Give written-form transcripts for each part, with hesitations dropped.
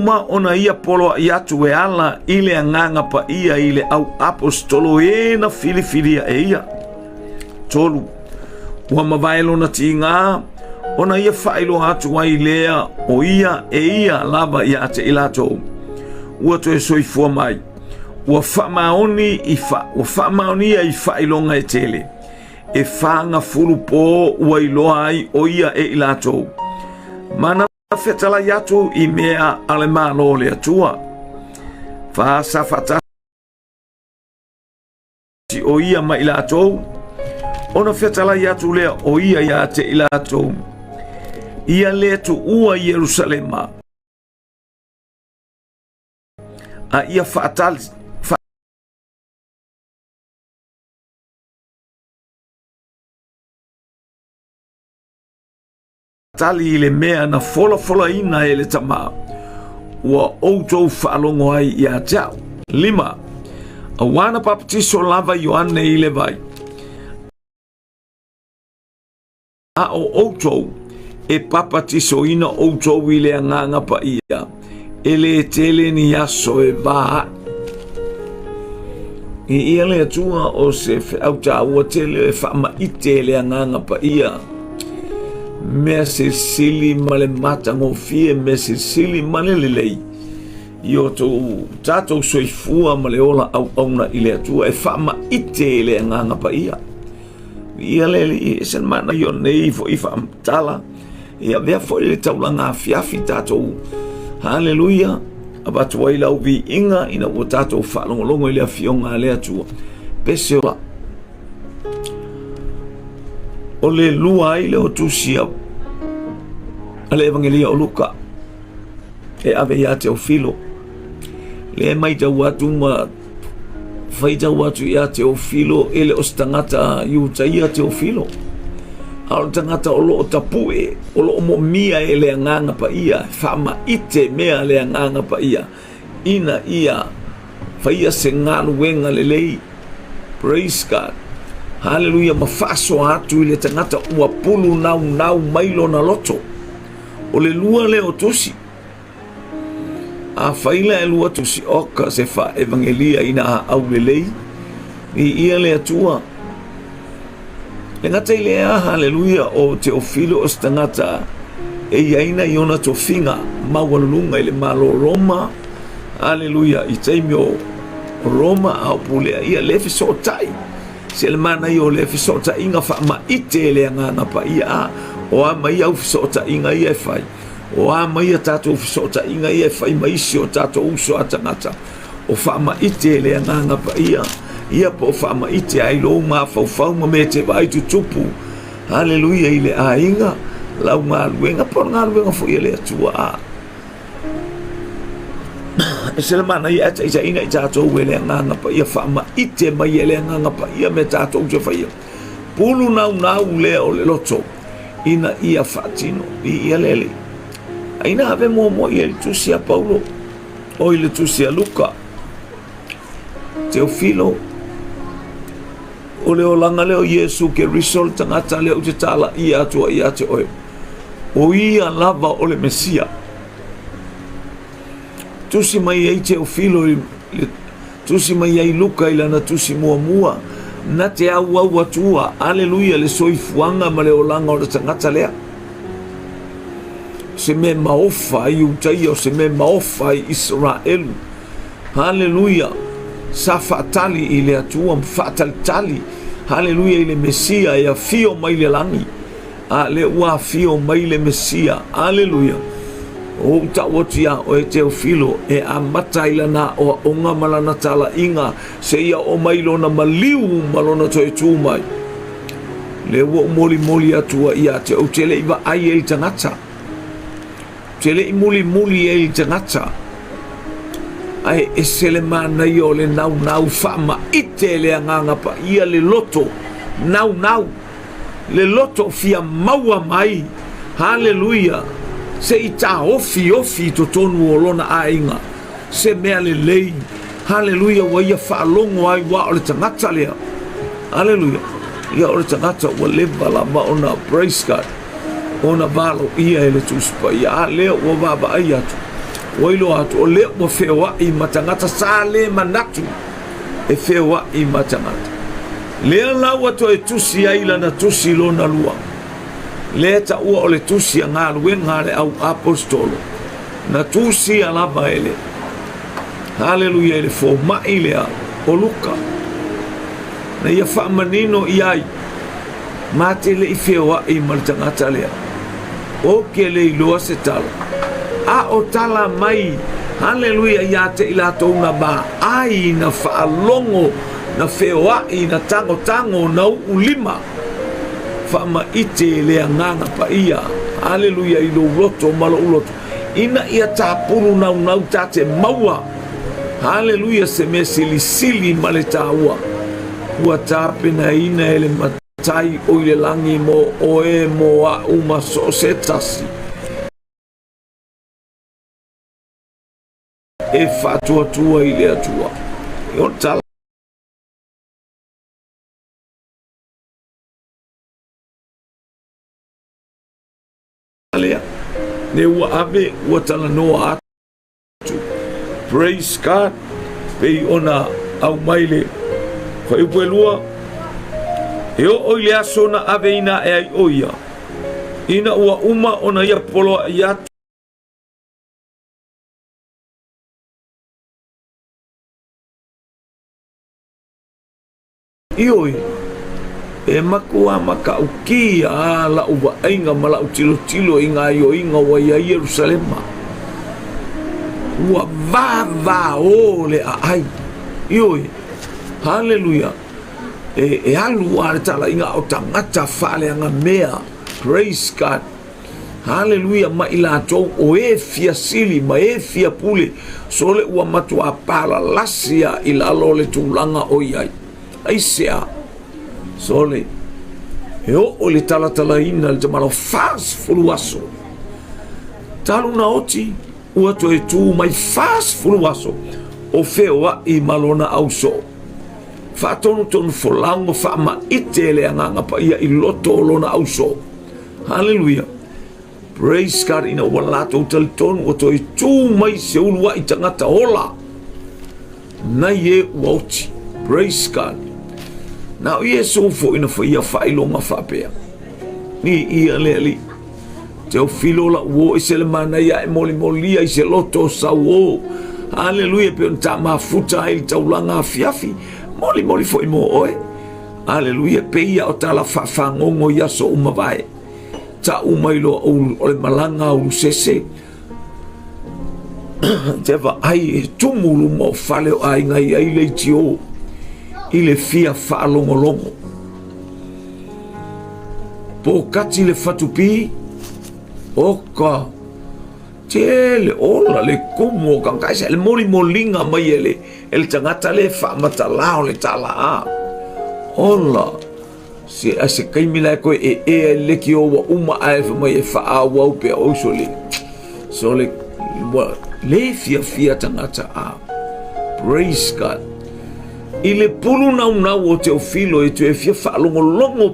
uma ona ia polo iatu e ala ile anganga pa ia ile au apostolo e na filifilia e ia. Tolu, ua mavaelo na tinga, ona ia failo hatu wa ilea o ia e ia lava ia te ilato. Ua to e soifua mai. Ua whamaoni ia i failonga e tele. E whanga fulu po ua iloa ai o ia e ilato. Mana fetala yatu i mea ale malo le atua. Whaasa fatasi o ia ma ilato. Ona fetala yatu lea o ia ia te ilato. Ia le tu ua Yerusalema. A ia fatali tali le mea na fola ina ele tama ua outou whaalongo ai i a tau. 5. Awana papatiso lava Ioane i le vai. A o outou e papatiso ina outou i le anganga pa ia. Ele tele ni aso e vaa. I ia le atua o se whiauta ua tele e whaama i tele anganga pa ia. Mea se sili male matango fie, mea se sili male lelei. Io to tato soifua male ola au auna ile atua e whaama ite ele nganga pa ia. Ia lele i sen mana io nei fo i whaam tala. Ia vea fo ile taulanga AFIAFI tato. Hallelujah. Abatu waila uvi inga ina o tato whaalongolongo ile afionga ale atua. Pese ola. O le lua ile o tusia ale evangelia o Luka e ave ia Teofilo le mai tau atu ma fai tau atu ia Teofilo ele o stangata iuta ia Teofilo au tangata o loo tapue o loo mo mia ele anganga pa ia whama ite mea le anganga pa ia ina ia fai ia se ngālu wenga lelei. Praise God. Hallelujah, mafaso atu ile tangata ua pulu nau mailo na loto. O le lua le o tusi. A faila e lua tusi oka se fa evangelia ina au lelei. I ia le atua. Le ngata ile a hallelujah o Teofilo o stangata e iaina iona tofinga mawalunga ile malo Roma. Hallelujah, i taimi o Roma au pulea ia lefi sotai. Se le mana i o le fisota inga whaama ite le nganga pa ia o a mai au fisota inga i e whai o a mai a tato fisota inga i e whai maisi o tato uso atangata o whaama ite le nganga pa ia po whaama ite ai lo ma fau ma me te vai tu tupu. Hallelujah i le a inga lau ngā luenga po ngā luenga fo i le atua a e se le mana i ata isa ina i tātou e le nganga pa ia whaama ite mai e le nganga pa ia me tātou te whaia. Pulu nau lea o le loto ina ia whaatino i ia lele. Aina ave mo i le tusia Paulo o i le tusia Luka. Teofilo o le o langa leo Yesu ke risol tangata leo te tala i atua i ate oe. O ia lava o le Mesia. Tusi mai ai Teofilo tusi mai ai Luka ilana tusi mua na te au atua. Aleluia le soifuanga ma le olanga o le tangata lea. Se me maofa i utaia o se me maofa i Israelu. Haleluia. Sa fatali i le atua fatalitali. Haleluia i le Mesia e a fio mai le langi. A le ua fio mai le Mesia. Haleluia. O tawatia o e Teofilo e a matailana o onga malana tala inga se ia o mailo na maliu malona toi tūmai. Le ua moli atua ia te o tele iwa ai e tangata. Tele i muli e tangata. Ai e sele mana i o le nau whaama ite le anganga pa ia le loto. Nau. Le loto fia maua mai. Hallelujah. Se i tā ofi to tonu o lona a inga. Se mea le lei. Hallelujah, wa ia whaalongo ai wa o le tangata lea. Hallelujah. Ia o le tangata wa leva la maona, praise God. Ona valo ia ele tuspa. Ia lea wa waba ai atu. Wailo atu o leo mo fewa I matangata sale manatu e fewa I matangata lea lau atu e tusi aila na tusi lo na lua lea ta ua o le tusi a ngā luenga le au apostolo na tusi a lava ele haleluya ele fo mai lea o luka na ia wha manino I ai mate le I fewa I matangata lea o ke le iloa se tala a o tala mai haleluya ia te ila touna ba ai na whaalongo na whewai na tango na ulima whaama ite lea nganga pa ia haleluya ilo uloto malo uloto ina ia tāpuru nau tate maua haleluya se me sili male tāua hua tāpena ina ele matai o ile langi mo oe mo a uma so se tasi e whātua I lea tua e on tala lea ne ua ave ua tala noa atu praise God pei ona au maile whai upuelua e o ile aso na ave ina e ai oia ina ua uma ona ia polo ai atu ioi e makua maka ukia la uwa ainga mala utilo inga yo inga wa ya Yerusalema wa va ole ai ioi haleluya e alu wa tala inga o tangata fale anga mea praise God haleluya ma ila to o e fia sili ma e fia pule sole ua matua pala lasia ila lole tulanga o iai aisea sole o le tala ina le tamalo fast fuluaso talu na oti ua to e tu mai fast fuluaso o fewa I malona auso fa tonu folango fa ma itele anga pa ia I loto lona auso hallelujah praise God ina walato talton o to e tu mai se ulua I tangata ola na ye wauti praise God now Yesu fo ina fo ia failonga fapea ni ia leli te o filo la wo I se le mana ia e moli I se loto sa wo hallelujah pe on ta mafuta I taulanga AFIAFI moli fo I mo oe hallelujah pe ia o tala fafangongo ia so umavae ta umailo o le malanga o sese teva ai tumulu mo fale o ai ngai ai le tio ile fia whaalongolongo po kati le fatupi oka tele ola le kumo kankaisa le molinga mai ele tangata le whamatalao le tala a ola se ase kaimila ko e le ki o wa uma ae mai e whaawau pe oso le so le fia tangata a praise God ile pulu na o te ofilo e tu e fia whaalongolongo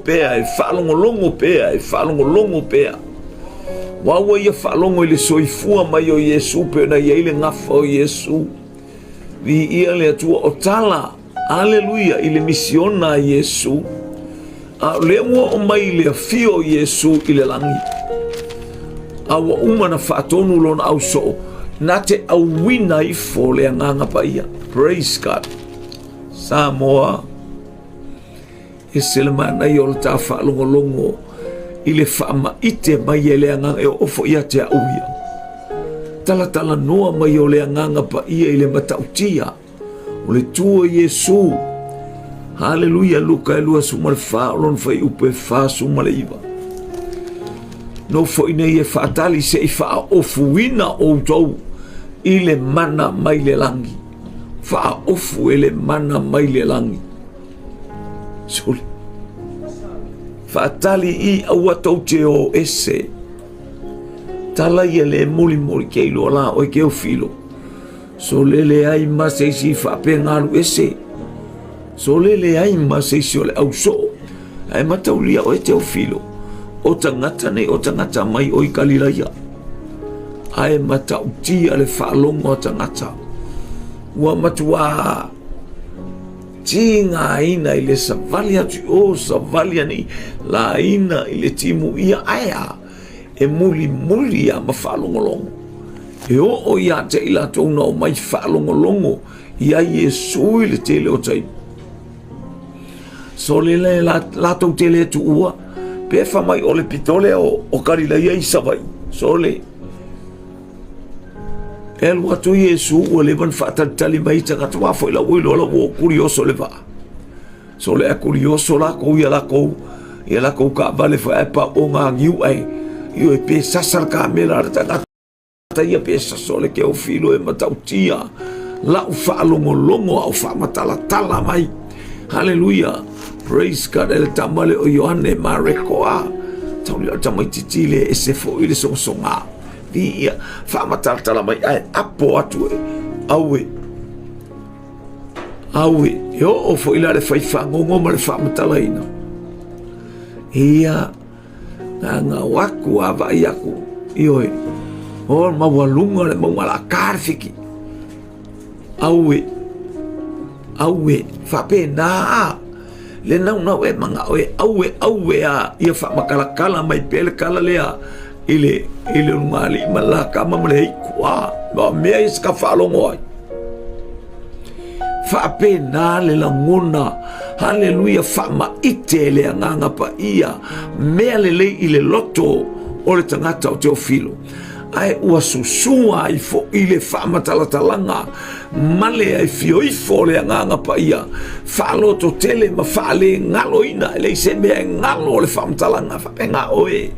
pea wawa ia whaalongo ile soifua mai o Yesu pe na ia ile ngafa o Yesu vi ia le atua o tala aleluia ile misiona Yesu a le mua o mai le fio Yesu ile langi awa uma na whaatonu lona au so na te awina I fo le anganga pa ia praise God Samoa e selemana I o le ta whaalongolongo I le whaama ite mai e le anganga e ofo ia te auia tala noa mai o le anganga pa ia I le matautia o le tua Yesu haleluya luka elua sumale whaalon whai upe wha sumale iwa no fo ine e whaatali se I wha ofuina o tau I le mana mai le langi wha ofu ele mana mai le langi sole whaatali I aua tau te o ese tala ia le moli ke ilo la o ke o filo so lele ai ma se si whape ngaru ese so lele ai ma se si o le au so ai mataulia o e te o filo o tangata nei o tangata mai o I kalilaia ai matautia le whaalongo o tangata. Ua matua tinga ina i le savali atu o savali ani la ina i le timu ia aia e muli muli a ma whaalongolongo. E o ia te ila tōna o mai whaalongolongo ia Yesu i le tele o taimu. So le latou tele tu ua pe mai o le pitole o karila ia i savai. So le el watu Yesu o le van fatatali mai tangata wa foi la uilo la o curioso le va. So le curioso la ko ia la ko ka vale fa pa o nga ngiu ai io e pe sasar ka mela tangata ia pe so le ke o filo e matautia la u fa longo au fa matala tala mai. Hallelujah. Praise God. El tamale o Yohane Marekoa. Tauli o tamai titile e se fo ile songa. Dia fa matala mai ai apo atu awe yo o fo ila le fai fangongo ma le fa matala ina. Ia nga waku ava iaku ioe o mawalunga le mawala karfiki awe fa pena le nau e manga awe a ia fa makala mai pele kala lea ile mali malaka mamle kwa ba me iska fa longo fa pena le langona. Hallelujah. Fa ma itele nganga pa ia me le ile loto o le tangata o Teofilo ai ua susua i fo ile fa matalatalanga male ai FIU le nganga pa ia fa loto tele ma fa le ngalo ina le se me ngalo le fa matalanga fa penga oe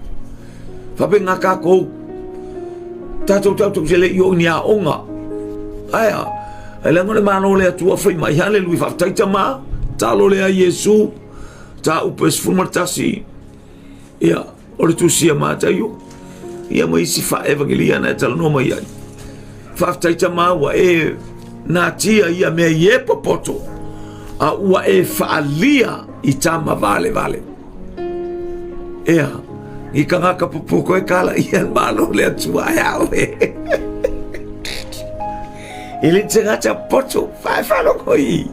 fa penga ka ko tato le yo nia onga aya ele ngone mano le tua fa mai hallelujah fa taita ma talo le a Yesu ta upes fumartasi ia o le tusia mata yo ia mai si fa evangelia na talo no mai ai fa taita ma wa e na tia ia me ye popoto a wa e fa lia i tama vale ia i kanga ka popoko e kala ia malo le tua ia we ele tengata poto fa lo koi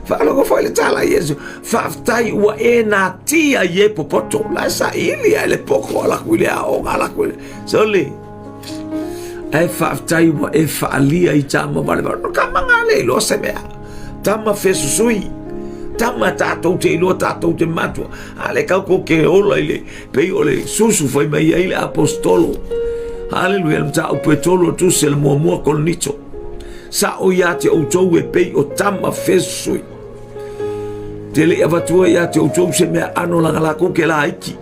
fa lo foi le tala Yesu fa tai wa e na tia ye popoto la sa ili ele poko la kuile o ala kuile so le ai fa tai wa e fa lia i tama vale ka mangale lo se me tama fesusui tama tato te lo tato te matua ale ka ko ke ola ile pe ole susu foi mai ile apostolo hallelujah mta o petolo tu sel mo con nicho sa o ya te o tou e pe o tama fesui tele avatua ya te o tou se me ano la ko ke la iki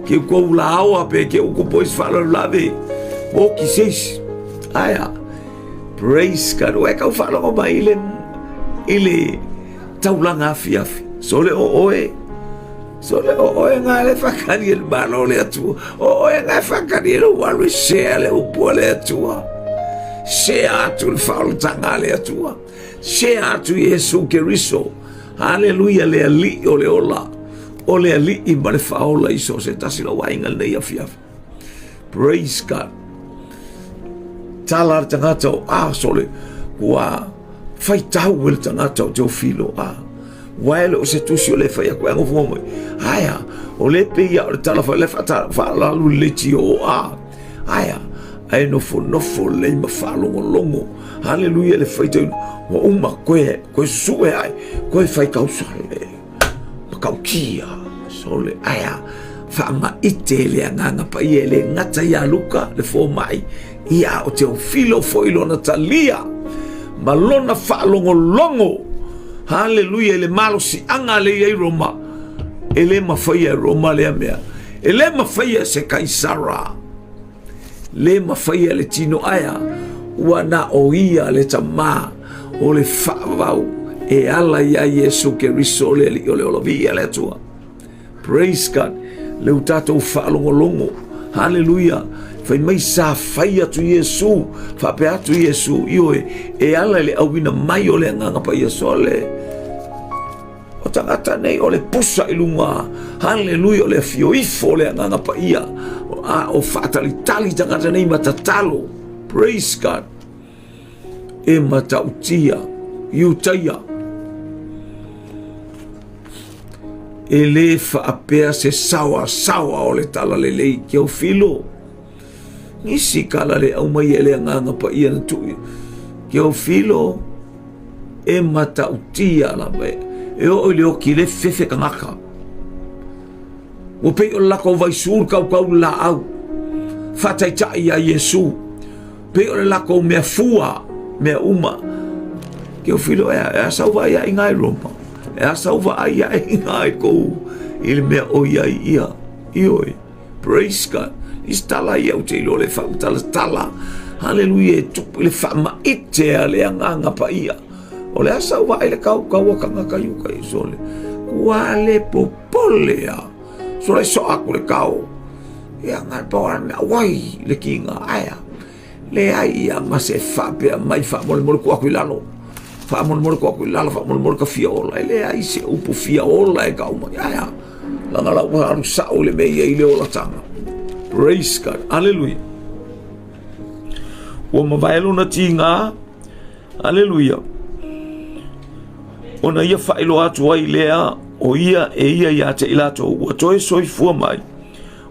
ke ko la o pe ke o ko pois fala lave o ki seis aya praise God o ka fala o mai ile taulanga AFIAFI sole o ngale fakani el malo le atu o ngale fakani el walu share le upole atu share atu faul tangale atu share atu Yesu Kristo hallelujah le ali o le ali i mare faula iso se tasilo waingal nei AFIAFI praise God talar tangata sole wa fai tau wel tangata o Teofilo waele o se tusi o le fai ako ango fumo aya o le peia o le tala fa le fa la lu le tio aya ai nofo le ma fa longo hallelujah le fai tau wa uma koe sue ai koe fai kausale makaukia sole aya fa ma itele nganga pa ile ngata ya luka le fo mai ia o Teofilo fo ilo Natalia malona fa longo hallelujah le malo si anga le ai Roma ele mafaya Roma le mea ele mafaya se Kaisara le mafaya le tino aya wana oia le tama o le favau e ala ya Yesu Kristo le via le tua praise God le utato fa longo hallelujah fai mai sa fai atu Yesu fa pe atu Yesu io e ala le awina mai o le nganga pa Yesu le o tangata nei o le pusa ilunga hallelujah o le FIU le nganga pa ia o whaatalitali tangata nei matatalo. Praise God. E matautia, iutaia. E le whaapea se sawa o le tala le lei ki au filo. Nisi kala le au mai ele nganga pa ia na tui. Ki au filo, e matautia la me. E o leo ki le fefe kangaka. Wo pe o lako vai sur kau la au. Fatai tai a Yesu. Pe o lako mea fua, mea uma. Ki au filo e sauva ia ingai Roma. E sauva ia ingai kou. Ile mea o ia. Ioi. Praise God. Istala ia o te ilo le whaamtala. Hallelujah. Tupu le whaamaite a le anganga pa ia. O le sauva ile kau wakanga kayu kai sole. Kua le popolea. So le so aku le kau. Ia ngai pawana mea wai le kinga aia. Le aia ma se whapea mai whamole ku aku ilalo. Whamole ku aku ilalo, whamole ka fia ola. Le ai se upu fia ola e kau mai aia. Langa lau haru sao le mea i le ola tanga. Praise God. Hallelujah. Wa mawailu na tinga. Hallelujah. Ona ia whailo atu ai lea o ia e ia te ilato. Wa toi soifua mai.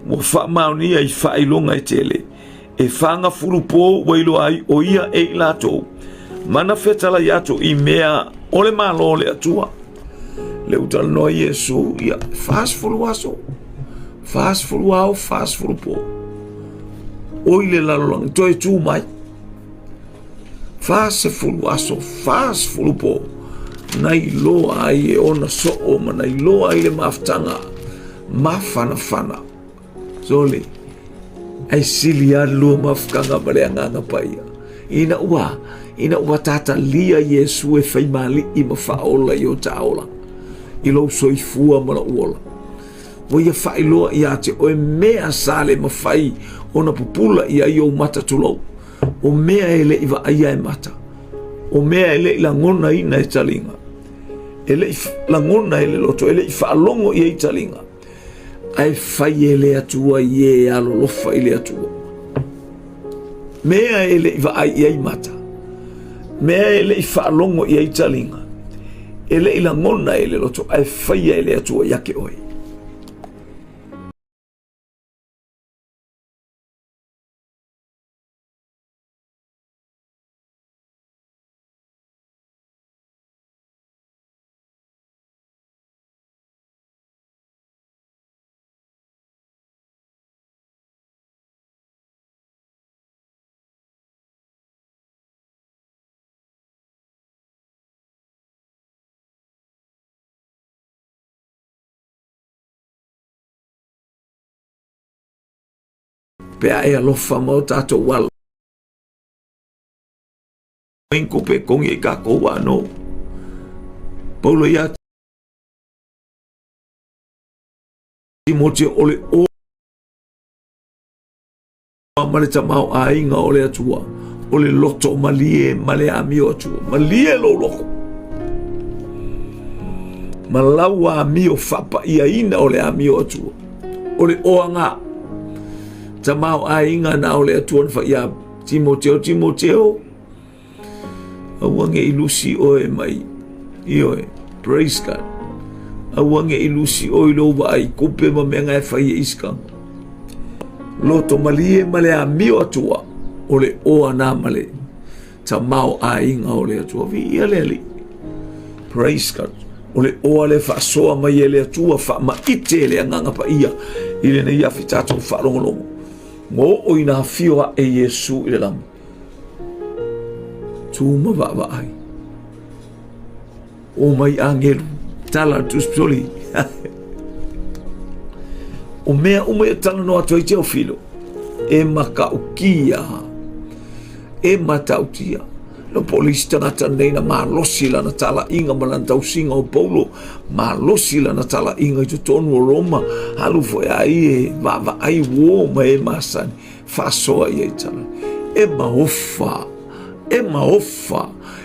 Wa whamauni ai whailonga e tele. E whanga furupo wailo ai o ia e ilato. Mana whetala iato i mea ole malo le atua. Le utala no Yesu ia fast fulu aso. Fast fulu au, fast fulu po. Oile lalolong toi tu mai. Fast fulu aso, fast fulu po. Nai loa ai e ona so o ma nai loa ai le maftanga. Mafana. Zole. Ai sili alu mafkanga mareanganga paia. Ina ua tata lia Yesu e whaimali i mawhaola i o taola. I lau soifua mana uola. Wa ia whailoa i ate o e mea sale mawhai o na pupula i ai o mata tulau. O mea ele i wa aia e mata. O mea ele i langona ina e talinga. Ele i langona ele loto. Ele i whaalongo i e talinga. Ai whai ele atua i e alo lofa ele atua. Mea ele i wa ai mata. Mea ele i whaalongo i e talinga. Ele i langona ele loto. Ai whai ele atua yake oi. Pea e alofa mau tato wala. Inko pe kongi e kako wano. Paulo ia Timote ole o male tamau a inga ole atua. Ole loto malie male amio atua. Malie lo loko. Malawa amio fapa ia ina ole amio atua. Ole oanga. Tamau a inga na ole atua fa ia Timoteo. Awange ilusi oe mai. Ioe. Praise God. Awange ilusi oe lo wa ai kupe ma menga e fai iska. Loto malie male a mio atua. Ole oa na male. Tamau a inga ole atua. Vi ia leli. Praise God. Ole oa le fa soa mai ele atua fa ma ite le anganga pa ia. Ile na ia fitato fa longolongo. Ngo o ina fioa e Yesu ile lamu. Tuma va ai. O mai angelu. Tala tu spoli. O mea tala no atu te o filo. E maka ukia. E matautia. No polisi tangata neina maa losi la na tala inga malantau singa o Paulo. Maa losi la na tala inga i tutonu o Roma. Halu fo e ai e va ai woma e masani. Fasoa i e tala. E maofa.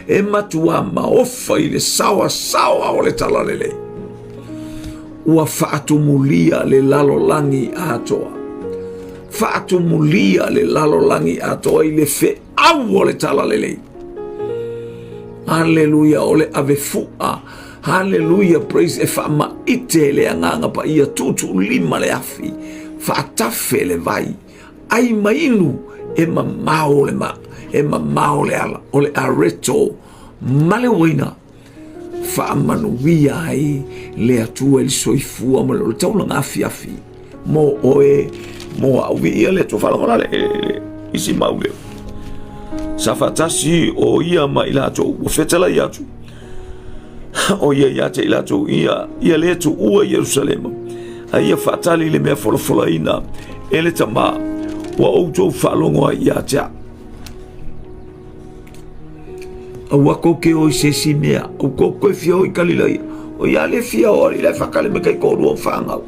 E matua maofa i le sawa o le tala lele. Ua faatumulia le lalo langi atoa. whaatumulia le lalolangi atoa i le fe au o le tala lelei. Hallelujah, ole ave fua. Hallelujah, praise e whaama ite le anganga pa ia tutu lima le afi. Whaatafe le vai. Ai mainu e mamao le ma. E mamao le ala. Ole areto. Male waina. Whaamanuia ai le atua ili soifua ma le taulanga afiafi. Mo oe, mo auwi ia le to whalangona le isi maule. Sa fatasi o ia ma ilato o fetala iatu. O ia iate ilato ia le tu ua Yerusalema. A ia fatali le mea fola ina ele tama wa outou whalongoa iatea. A wako ke o se si mea o koko e fia o i kalilai. O ia le fia ori le whakale me kai koru o whangau.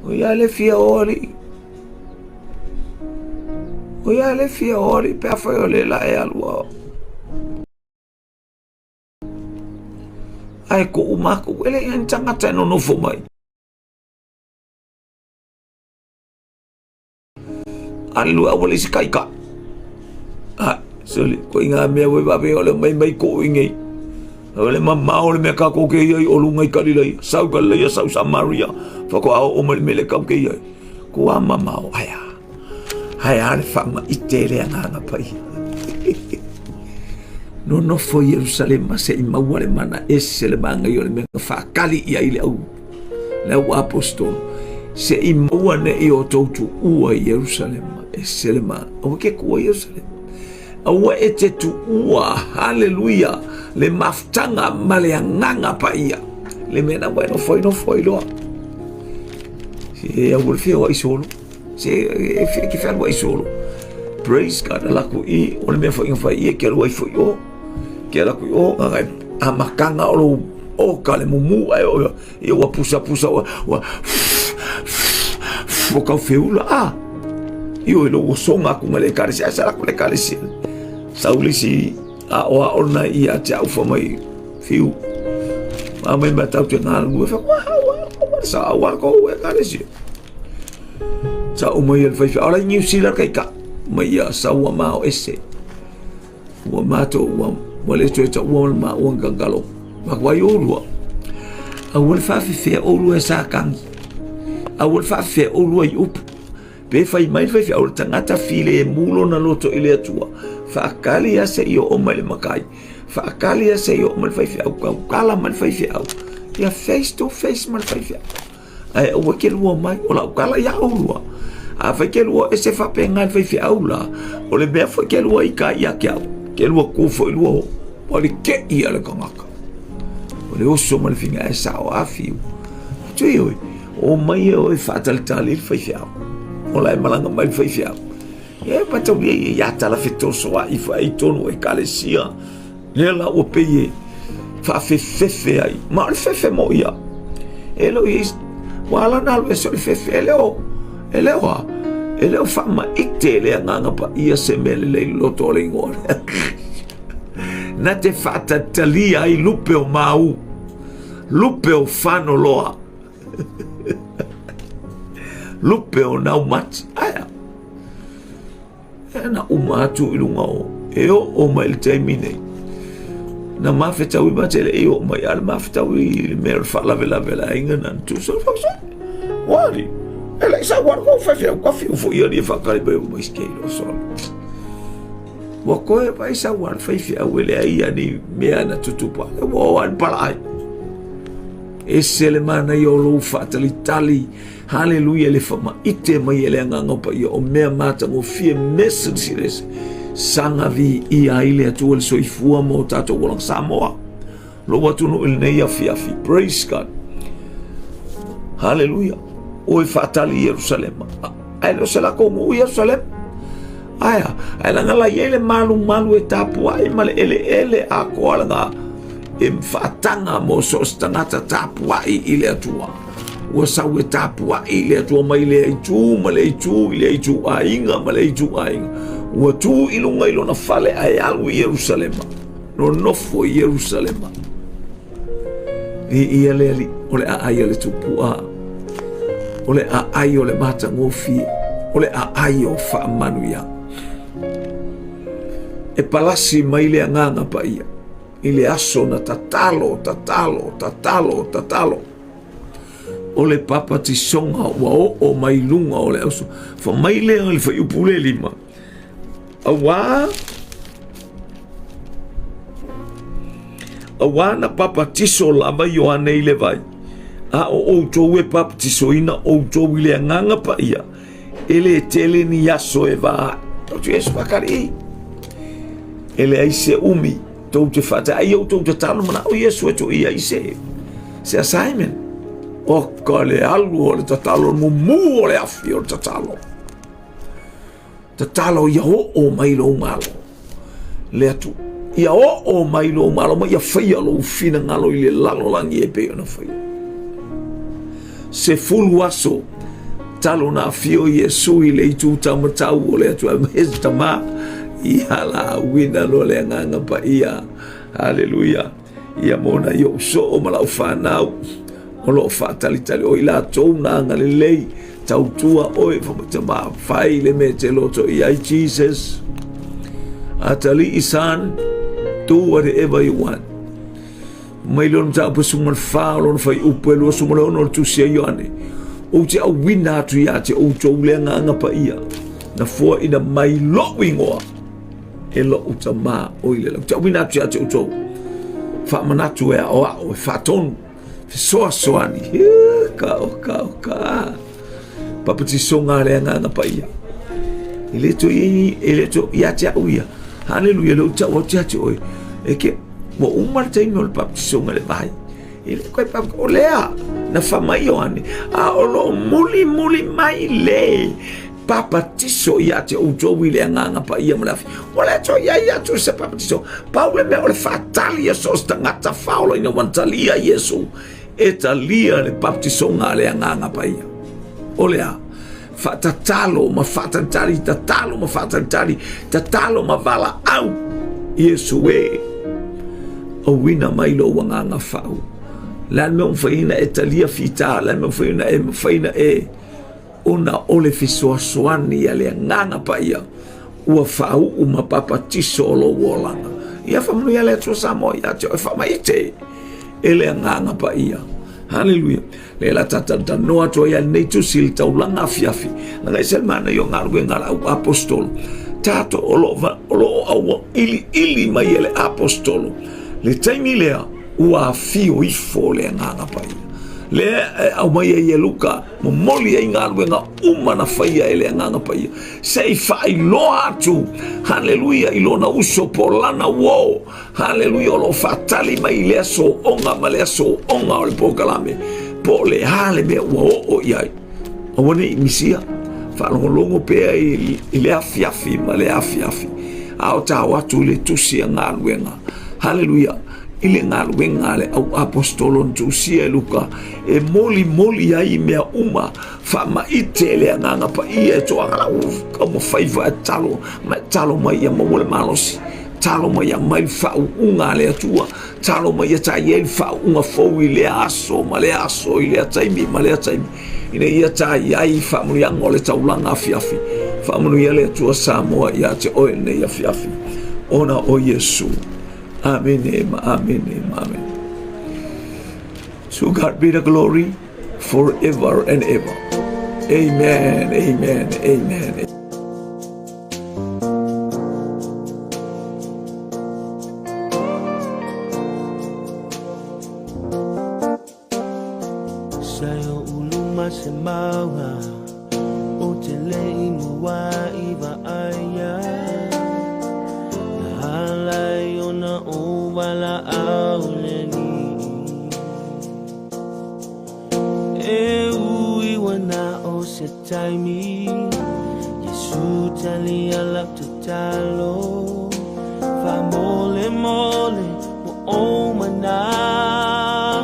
O ia le fia ori. O ia le fia ori pe a whai o le la e alua. Ai ko umako ele en tangata no no fo mai. Alua wale si kaika. Soli ko inga mea we babe ole mai ko ingai. Ole mama ole me ka ko ke ai o lungai kalilai. Sau kalai sau Samaria. Fa ko au o mele ka ke ai. Ko a mama o aya. Aya le fama itele anga pai. No fo Yerusalem se i mawale mana ese le manga yo le me fa kali ia ile au. Le apostol se i mawane i o toutu ua Yerusalem ese le ma. O ke ko Yerusalem. Awa ete tu ua, hallelujah, le maftanga male anganga pa ia. Le mena bueno foi loa. Se awul fia wa isolo. Se ki fa wa isolo. Praise God, ala ku I, ole me foi fa ia ke lo foi o. Ke ala ku o ngai amakanga o kale mumu ai o wa pusa wa ka feula io lo songa ku male kare sa la ku le kare si. Saulisi a oa ona I a te au whamai FIU. A mai matau te ngāra ngua wha sa awa ko e kare si. Sa umai al whaiwhi. Ora New Zealand kai ka. Mai a sa ua mao ese. Ua mato ua wale tu e ta ua ma ua ngangalo. Makwai orua. A ua whawhiwhia orua e sa kangi. A ua whawhiwhia orua I upu. Pe whai mai whaiwhia ora tangata while e mulo na loto I le atua. Whaakali a se I o mai le makai. Whaakali a se I o mai whaiwhi au. Kala mai whaiwhi au. Ia face to face mai whaiwhi au. Ai ua ke lua mai. O la kala ia aurua. A whai ke lua e se whape ngai whaiwhi au la. O le mea whai ke lua I ka ia ke au. Ke lua kufo I lua ho. O le ke ia le kangaka. O le oso mai whinga e sa o AFIU. Tui oi. O mai e oi whaatalitali whaiwhi au. O la e malanga mai whaiwhi au. E patau ye ya tala fetoso a ifa I tono e kalesia. Ne la o peye. Fa fefe ai. Ma le fefe mo ia. Elo is wala na le so le fefe eleo. Eleo fa ma itele nganga pa ia se mele le loto le ngor. Na te fata talia I lupe o mau. Lupe o fano loa. Lupe o nau mat. Aya. Na umatu I lunga o. Eo o mai le taimine. Na mawhetau I matele eo mai ala mawhetau I mea whalawela inga nan tu so whaksa. Wari. E lai sa warko whawhia kwafiu fo ia ni whakari bai o mai skeilo so. Wako e pai sa war whawhia wele ai ani mea na tutupa. E wawan palai. E sele mana I o lo whatalitali. Hallelujah le fama ite mai ele nganga pa ia o mea mata ngo fie message res sanga vi I aile atu le soifua mo tato walang Samoa lo watu no il nei AFIAFI. Praise God. Hallelujah. O fatali Jerusalem. Ai lo sela ko mo Jerusalem. Aya, ai langa la ele malu e tapu ai male ele a ko ala e fatanga mo so stangata tapu ai ile atua. Ua sau e tapua I le atua mai le aitu, ma le aitu, I le aitu ainga, ma le aitu ainga. Ua tu I lunga I lona fale ai alu I Yerusalema. No nofo I Yerusalema. I ia le ali, o le a ia le tupua. o le a ai o le matangofi, o le a ai o whaamanuia. E palasi mai le anganga pa ia, i le aso na tatalo, o le papa tisonga wa o mai lunga o le aso, fa mai le ang le FIU pule lima. Awa na papa tiso lava Yohane i le vai. A o tau e papa tiso ina o tau i le anganga pa ia. Ele tele ni aso e va. Tau tu esu pakari. Ele aise umi. Tau te fata ai o tau te talo mana o Yesu e tu ia ise. Se assignment. O ka le alu o le tatalo mu o le afi o le tatalo. Tatalo ia o mai lo malo. Le atu. Ia o mai lo malo ma ia fai alo fina ngalo i le lalo langi e pe ona fai. Se fulu aso talo na fio Yesu i le itu tamatau o le atu hes tama ia la wina lo le nganga pa ia. Haleluya. Ia mona yo so o malau whanau o lo whatalitali o ila tau na ngale lei tau tua oe whamatama whai le me te loto i ai Jesus. Atali isan do whatever you want. Mai lon ta pa sumal fa lon fai upelo sumal on tu sia yone. O te a wina tu ya te o to le nga pa ia. Na fo ina mai lo wingoa. E lo utama o ile. Te wina tu ya te o to. Fa manatu e o fa ton. So soani. Ka. Papa ti songa le nga pa ia. Ile to ya te uia. Haleluya lo ta o te oi. E ke mo umar te no baptiso ngale vai. Ele ko pa o lea na fama Yohane. A o lo muli mai le. Baptiso ia te o jo wile nganga pa ia mlafi. Ole to ia to se baptiso. Paulo me ole fatalia so sta ngata faulo ina wantalia Yesu. Etalia le baptiso ngale nganga pa ia. Olea fatatalo ma fatantari tatalo ma vala au Yesu e o wina mai lo wanga fau la me faina etalia fita la me faina e ona ole fiso soani ale nganga pa ia ua fau uma papa tiso lo wolanga ia famu ia le tro samo ia te fa mai te ele nganga pa ia. Haleluya. Lela tata noa to ya netu sil taulanga afiafi. Na isel mana yo ngalwe ngala apostolo. Tato olo awa ili mai ele apostolo. Le taimi lea ua fio ifo le nganga pai. Le au mai e luka mo moli e ngalwe nga uma na faia ele nganga pai. Sei fai lo atu. Haleluya ilona uso polana wo. Haleluya lo fatali mai le so onga male so onga o le pokalame. Po le hale me wo iai. Awani misia. Fa longo pe i le afiafi ma le afiafi. Au ta watu le tusi ngalwe nga. Haleluya. Ile ngalwe le au apostolo tusi luka e moli ai mea uma fa ma itele nganga pa ia to ala como faiva talo mai ya mo le malosi talo mai ya mai fa unga le tua talo mai ya tai fa unga fo ile aso ile taimi ina ia tai ai fa mo yang ole taulanga afiafi fa mo ia le tua Samoa ya te o ne afiafi ona o Yesu. Amen. So God be the glory forever and ever. Amen. Sayo uluma semawa o te lei mua iwa aya. Halai ona o wala auleni e ui wana o se taimi Yesu tali alak tutalo fa mole mo o mana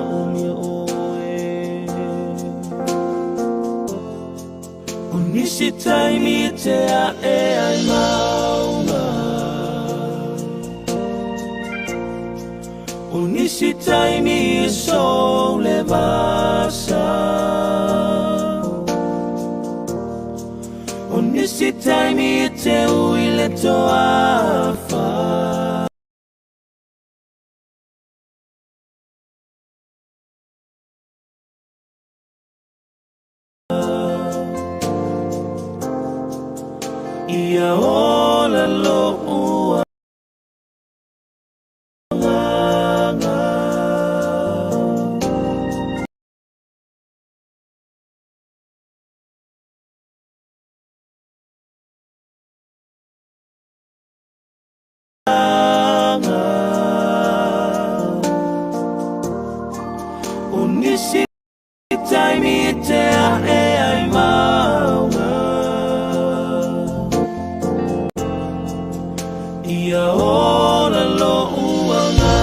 umi oe unisi taimi te a e ai maunga Unisi taimi so le basa Unisitaimi ite uileto afa Ia ola lo ua Unisitaimi ite ai maunga Ia ola lo uanga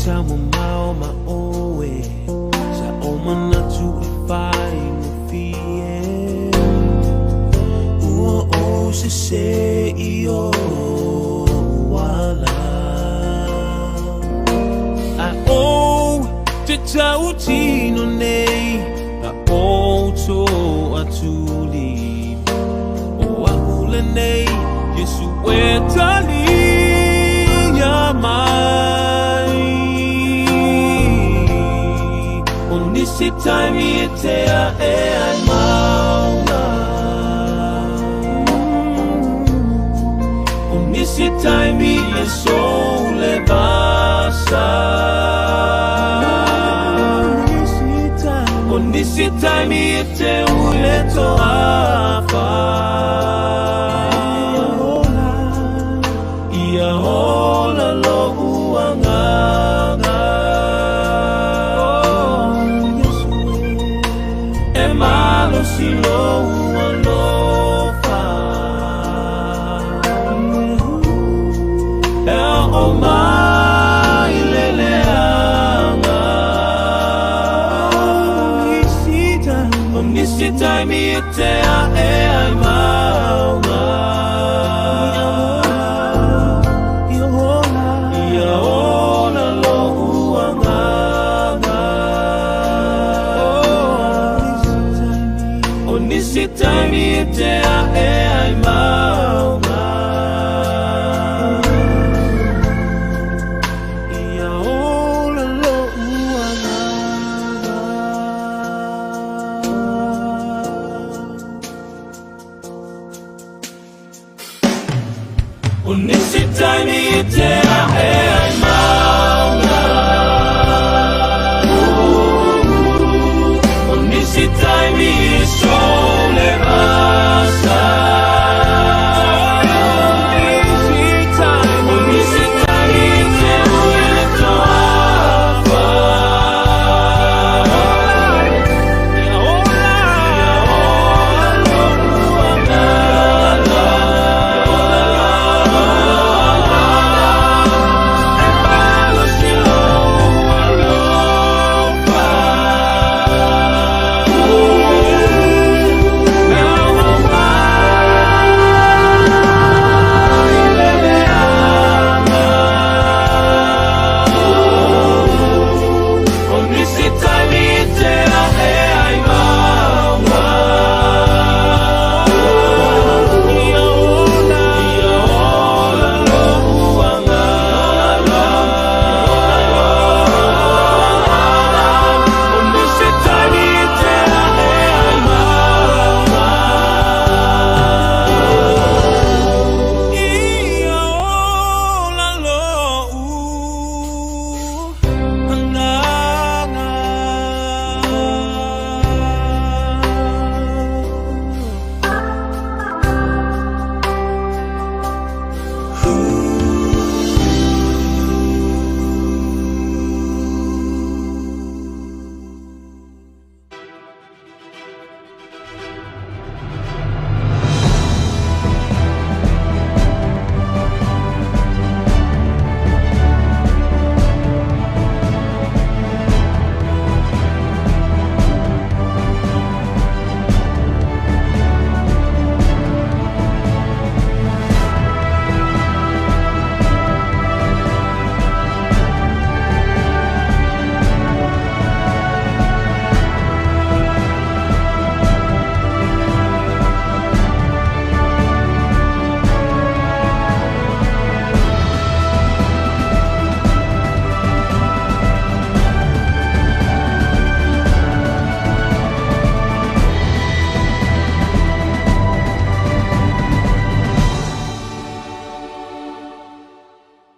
Tamo mau ma oe Sa oma na tu e whai mo fie Ua o se se I o wala A o te tau tino nei A o to atuli O a ule nei Yesu e tali ya mai Unisitaimi ite ai maunga Unisitaimi e sole basa Unisitaimi ite uileto afa Ia hola lo uanganga E malo si lo ualofa E o mai leleanga Unisitaimi ite ai maunga Ia ola lo uanganga Unisitaimi ite ai maunga Ia ola lo uanganga Unisitaimi ite